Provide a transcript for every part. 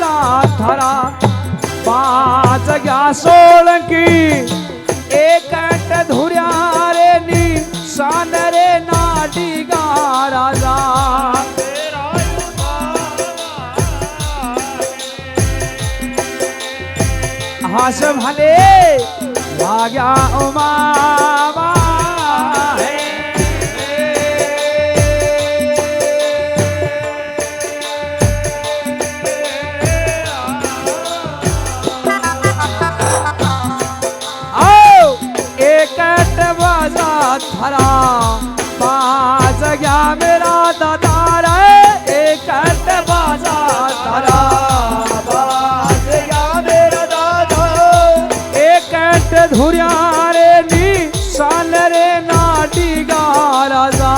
बाजा धरा पांच गया सोलंकी एक धुरिया रे निशान रे नाडी गा राजा हास भले लाग्या उमा धरा बाज गया मेरा दादा एक बाजा धरा बाज गया मेरा दादा एक धुरिया रे निशान रे नाडी गा राजा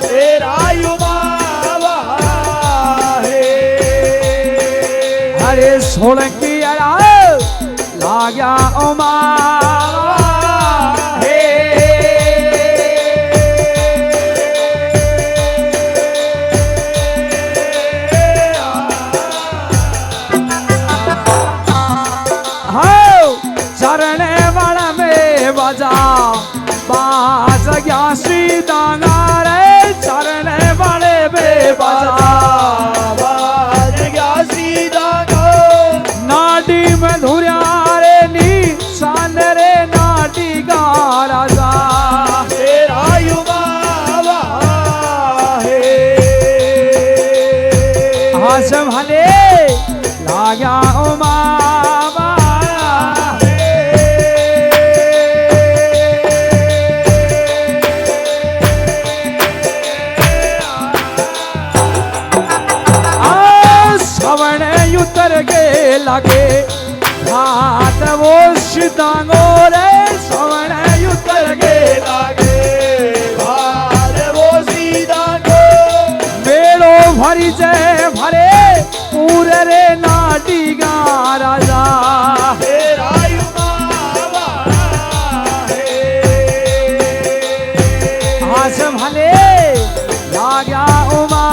तेरा युवा है अरे सोलंकी लाग्या उमा बाजा बाज गया सीताना रे चरण वाले बे बाजा बाज गया सीताना नाडी में धुरिया रे निशान रे नाडी गा राजा तेरा युवा है हास भले लाग्या उमा लगे हाथ वो सितांगो रे सवण उतर के लगे हाथ वो सितांगो मेलो भरी जय भरे पूरे रे नाटी गा राजा तेरा हास भले लाग्या उमा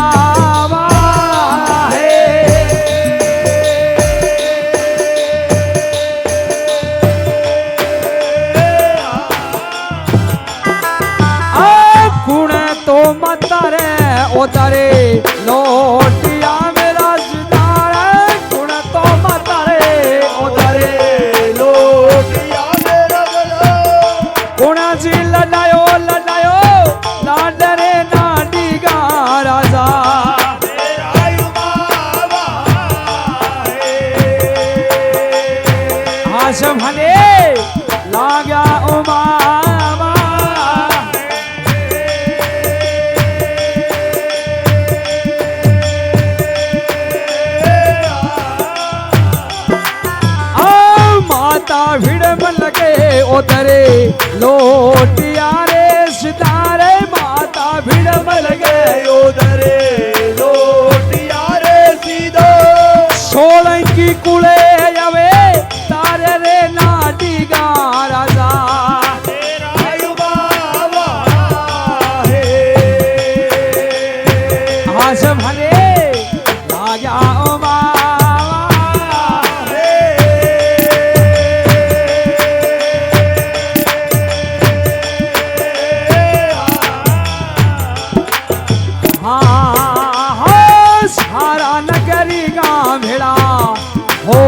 उतरे लोटिया मेरा सुधार गुण तो मतरे उतरे लोटिया मेरा गुण जी लड़ायो लड़ायो लाडरे नाडी गा राजा तेरा युवा हास भले लाग्या उमा भिड़ में लगे उतरे लोटिया रे सितारे माता भिड़ में लगे उतरे लोटिया रे सीधो सोलंकी कुले जावे तारे रे नाडी गा राजा तेरा युवा है हास भले लाग्या उमा हो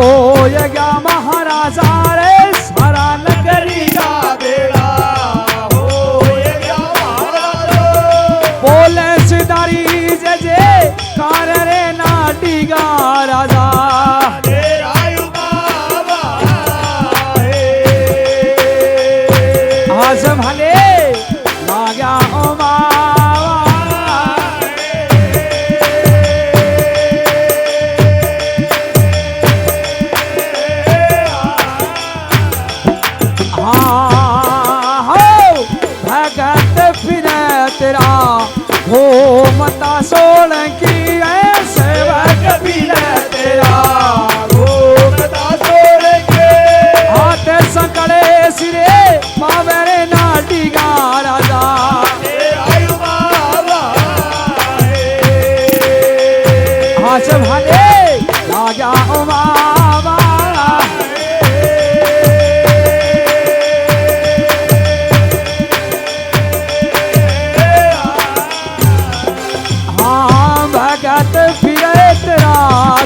उमा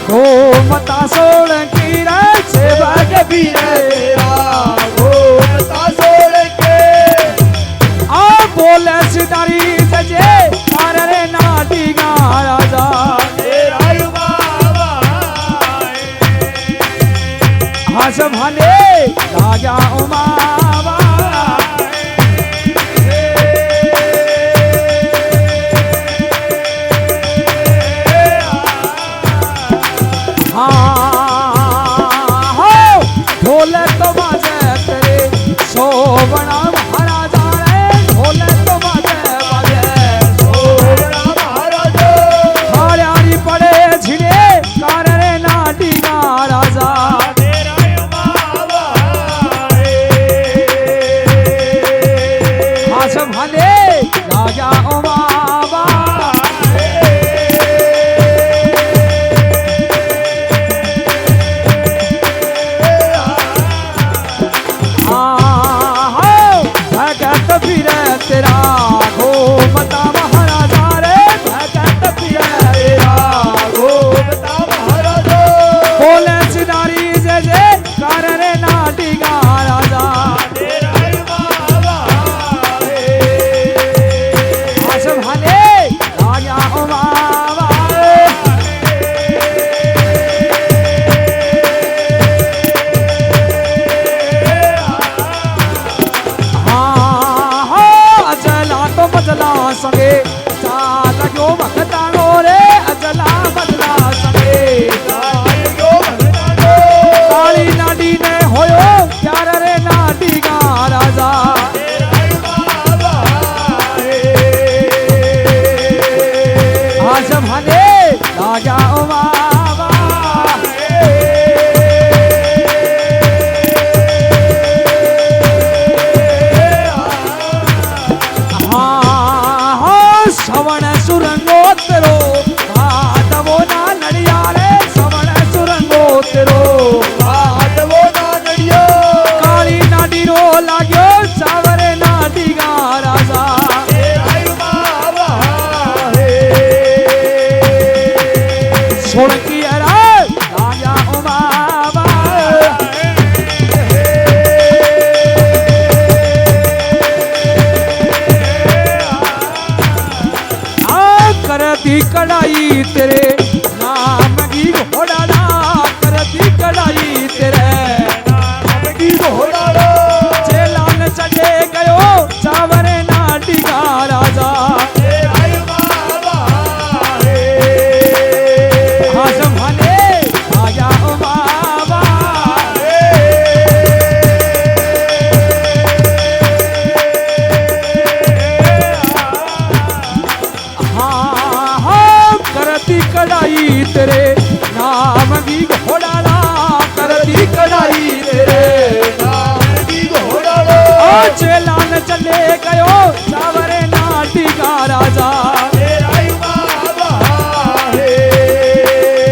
घूमता सोलंकी रे सेवक भी तेरा घूमता सोलंकी आ बोले सितारी सजे कार रे नाटी गा राजा तेरा बाबा हस भने राजा उमा संगे चाल गयो भगतानो रे अजला बदला संगे गयो भगतानो काली नाडी ने होयो प्यार रे नाडी गा राजा आज भने लागा उमा सवण सुरंगोत्तरो भादवो ना नड़िया रे सवण सुरंगोत्तरो भादवो ना नड़िया काली नाडी रो लाग्यो चावरे नाडी गा राजा सोलंकी अरे राजा उमा करती कड़ाई तेरे नाम की घोड़ाला करती कड़ाई तेरे नाम की घोड़ाला चेलान चढ़े गयो चावरे नाटी का राजा हाथ भने आया उमा कड़ाई तेरे नाम की घोड़ाला करती कड़ाई तेरे नाम की घोड़ाला चेलान चले गयो चावरे नाटी का राजा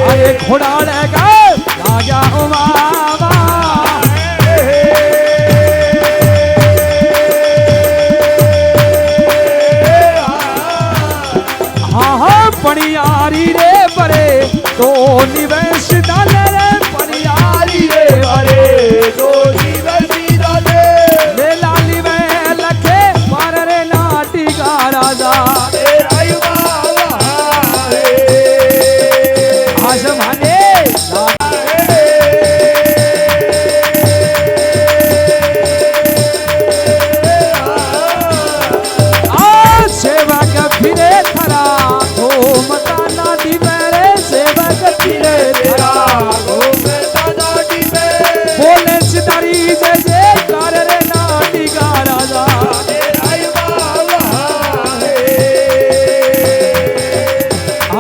अरे घोड़ाले का राजा उमा पणियारी रे बरे तो निवेश डाले रे पणियारी रे बरे तो निवेश डाले ले लाली में लखे मार रे नाटी का राजा आज भने सेवक फिरे थरा घूमता नाडी मेरे सेवक फिरे थरा घूमता नाडी में बोले सितारी जय जय कर रे नाडी का राजा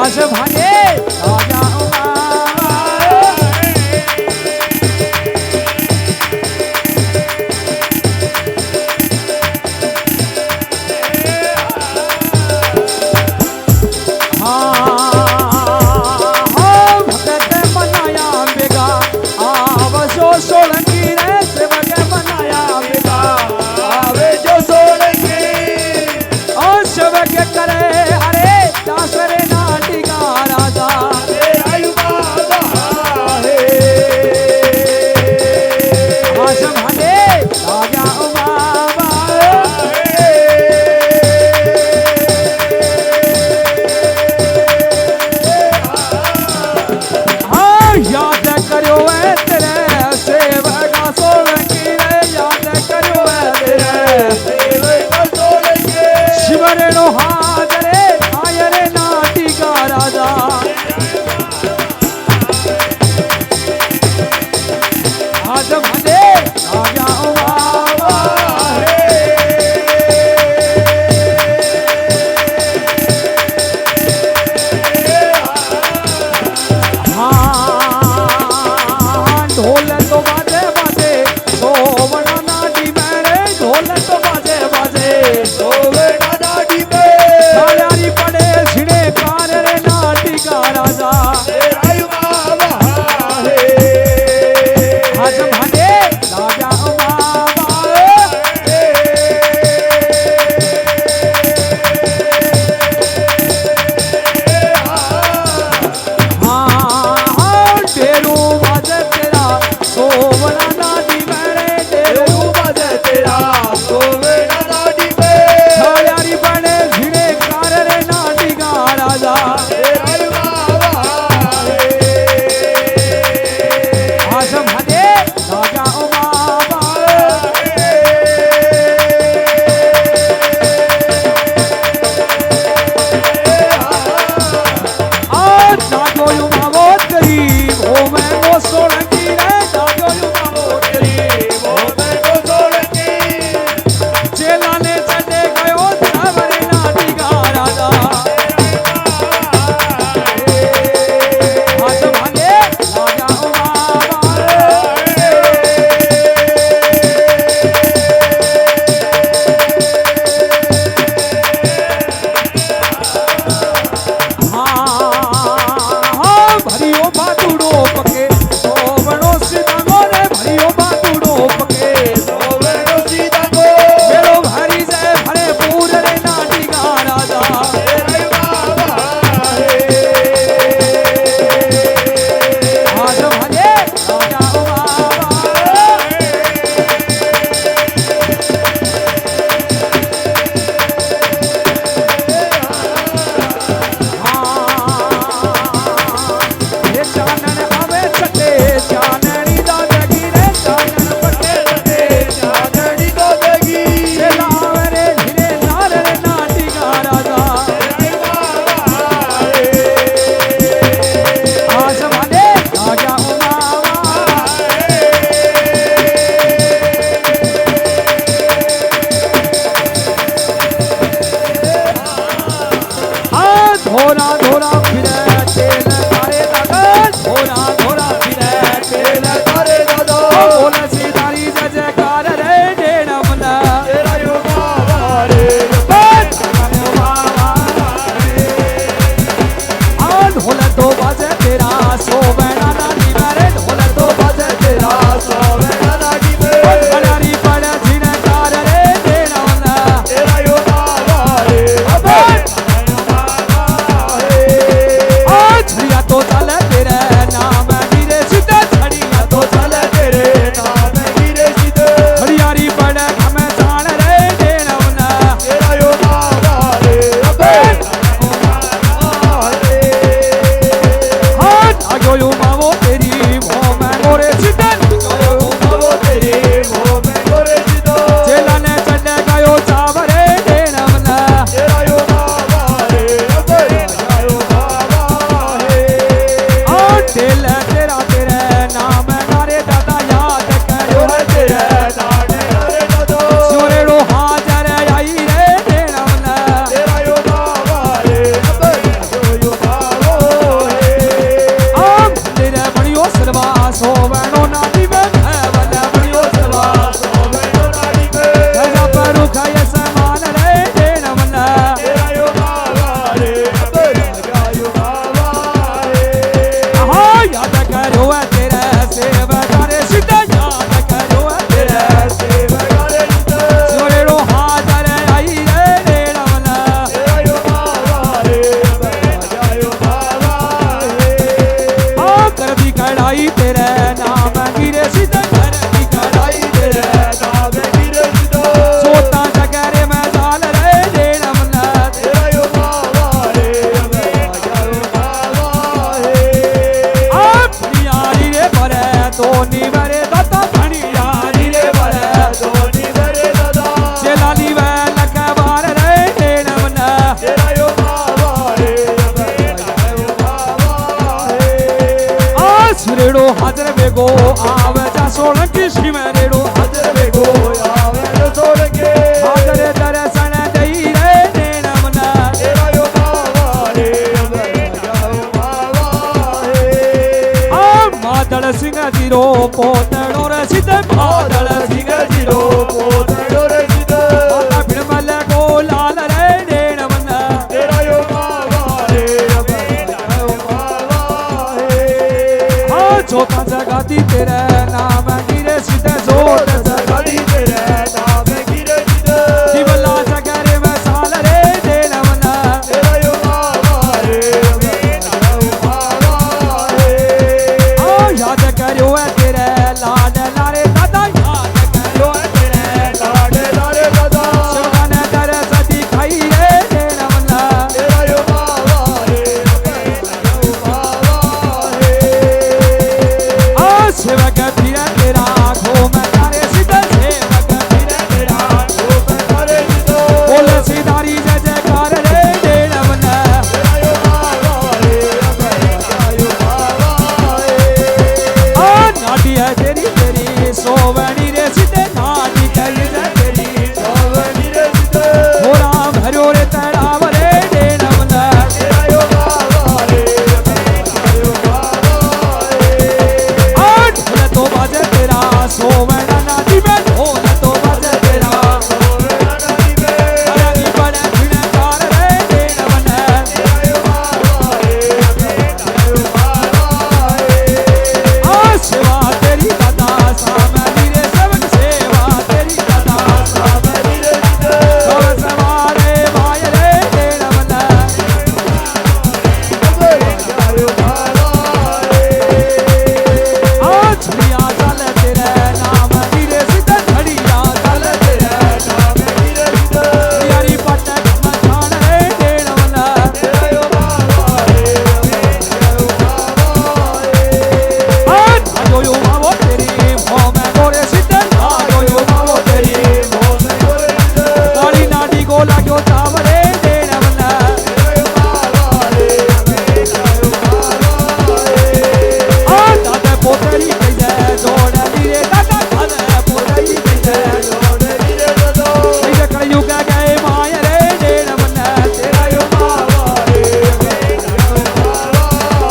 आज भागे राजा भगत मनाया याद करियो है तेरे सेवका सोलंकी रे याद करियो है तेरे सेवका सोलंकी शिवरेणो हाजरे आयरे नाटी का राजा आज भले राजा बाबा ढोल तो बाजे बाजे सोवना नाडी मेरे ढोल तो बाजे बाजे सोवना नाडी में सालारी पड़े छिड़े कार रे नाडी का राजा आयु बाबा हे आज भाने राजा बाबा हाँ डेरू बाजे तेरा सोवना नाडी मेरे डेरू बाजे तेरा सोवना नाडी में सालारी पड़े छिड़े कार रे नाडी का राजा आयु बाबा आज भाने राजा बाबा आज जागो यू मावो गरीब हो मैं वो सोलंकी रे जागो यू मावो गरीब हो मैं वो सोलंकी चेला ने चढ़े गयो सावरे नाटी का राजा आज भाने राजा बाबा हाँ भरियो बातुड़ो पके सोवणो सीतांगो रे भरियो बातुड़ो पके सोवणो सीतांगो मेरो भरी जय भरे पूर रे नाटी का राजा आयु बाबा आज भले राजा बाबा ये चानन आवे छटे चाननी दादगी रे चानन पटे छटे चाननी दादगी चला आवे रे धीरे नार रे नाटी का राजा आज भले राजा बाबा धोरा धोरा फिरे तेल तारे दादा धोरा धोरा फिरे तेल तारे दादा बोल सीतारी जय जयकार रे डेढ़ मना तेरा यो बाबा रे ढोल तो बाजे तेरा सोवना नाडी मेरे ढोल तो बाजे तेरा सोवना नाडी में भड़ारी पड़ झिन कार रे डेढ़ मना तेरा यो बाबा रे छड़िया तो चल तेरे नाम गिरे सीधे छड़िया तो चल तेरे नाम गिरे सीधे हरियारी पड़ हमें जान रे डेनवना तेरा यो बाबा रे अबे हाँ जागो यो मावो तेरी वो मैं मोरे सीधे जागो यो मावो तेरी वो मैं मोरे सीधे चेला ने चढ़े गयो चावरे डेनवना तेरा यो बाबा रे अबे यो बाबा दिल तेरा तेरे नाम नारे दादा याद करो तेरे नाम नारे दादा सुरेड़ो हाजर आई रे तेरा मना तेरा यो बाबा रे अब यो बाबा रे हम तेरे बड़ियो सरवा सोवणो नाटी में भवल बड़ियो सरवा सोवणो नाटी में तेरा परू खाए समान रे तेरा मना तेरा यो बाबा रे अब यो बाबा रे याद करो तेरे सेवका रे सीधा याद करो तेरे सेवका रे सोरेड़ो हाजर आई रे डेढ़ मना तेरा यो बाबा रे यो बाबा रे हाँ कर दी कढ़ाई तेरे नाम गिरे सीधा कर दी कढ़ाई तेरे नाम गिरे सीधा सोता जगह रे मैं जाल रे डेढ़ मना तेरा यो बाबा रे यो बाबा रे आप हाजर बेगो आवे जा सोलंकी शिवरेड़ो हाजर बेगो आवे जा सोलंकी हाजर दर्शन दई रे नेण मना तेरा यो बाबा रे मादल सिंह जीरो पोतड़ो रसिद मादल सिंह जीरो पोतड़ो रसिद माता बिरमल को लाल रे नेण मना तेरा यो बाबा रे जोता जगाती तेरे नाम गिरे सीधे जोत जगाती तेरे नाम गिरे सीधे शिवला जगरे में साल रे देन मना तेरा यो बाबा रे याद करो है तेरे लाड लारे दादा याद करो है तेरे लाड लारे दादा शिवने तेरे सदी खाई रे देन मना तेरा यो बाबा रे सेवक फिरे तेरा घूम तारे सीधे सेवक फिरे तेरा घूम तारे सीधे बोल सीधारी जय जयकार रे देन मना तेरा यो बाबा रे तेरा यो बाबा आ नाटी है तेरी तेरी सोवनी रे सीधे नाटी तेरी तेरी सोवनी रे सीधे थोड़ा भरो रे तेरा रे देन मना तेरा यो बाबा रे तेरा यो बाबा तो बाजे तेरा सोवना नाटी में ढोल तो बाजे तेरा सोवना नाटी में अरे बने बिना कार रे देन मना तेरा यो बाबा रे तेरा यो बाबा आ सेवा तेरी दादा सामनी रे सबक सेवा तेरी दादा सामनी रे सब सवारे भाई रे देन मना तेरा यो बाबा आ छड़िया चल तेरे नाम गिरे सीधे छड़िया चल तेरे नाम गिरे सीधे यारी पटक मचान रे देन मना तेरा यो बाबा रे तेरा यो बाबा आ जो यो बाबा तेरी मोह में गोरे सीधे आ जो यो बाबा तेरी मोह में गोरे सीधे काली नाटी को लाग्यो चावरे देन मना तेरा यो बाबा रे तेरा यो बाबा आ दादा पोतरी कैसे जोड़ लीरे दादा दादा पोतरी कैसे जोड़ लीरे दादा कैसे कलयु का गए माया रे देन मना तेरा यो बाबा रे तेरा यो बाबा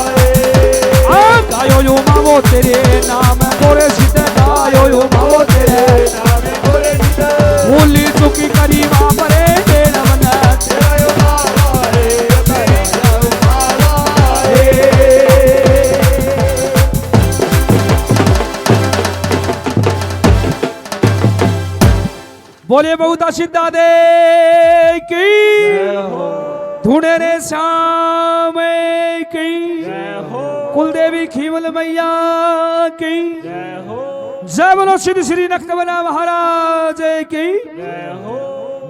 आ गायो यो मावो तेरे नाम गोरे सीधे गायो यो मावो तेरे नाम गोरे सीधे भूली चुकी करी बाप रे देन मना तेरा यो बाबा रे तेरा यो बाबा बोले बहुता सिद्धा दे की ढूंढे रे श्याम की कुलदेवी खीवल मैया की जय बोलो सिद्ध श्री नखतवना महाराज की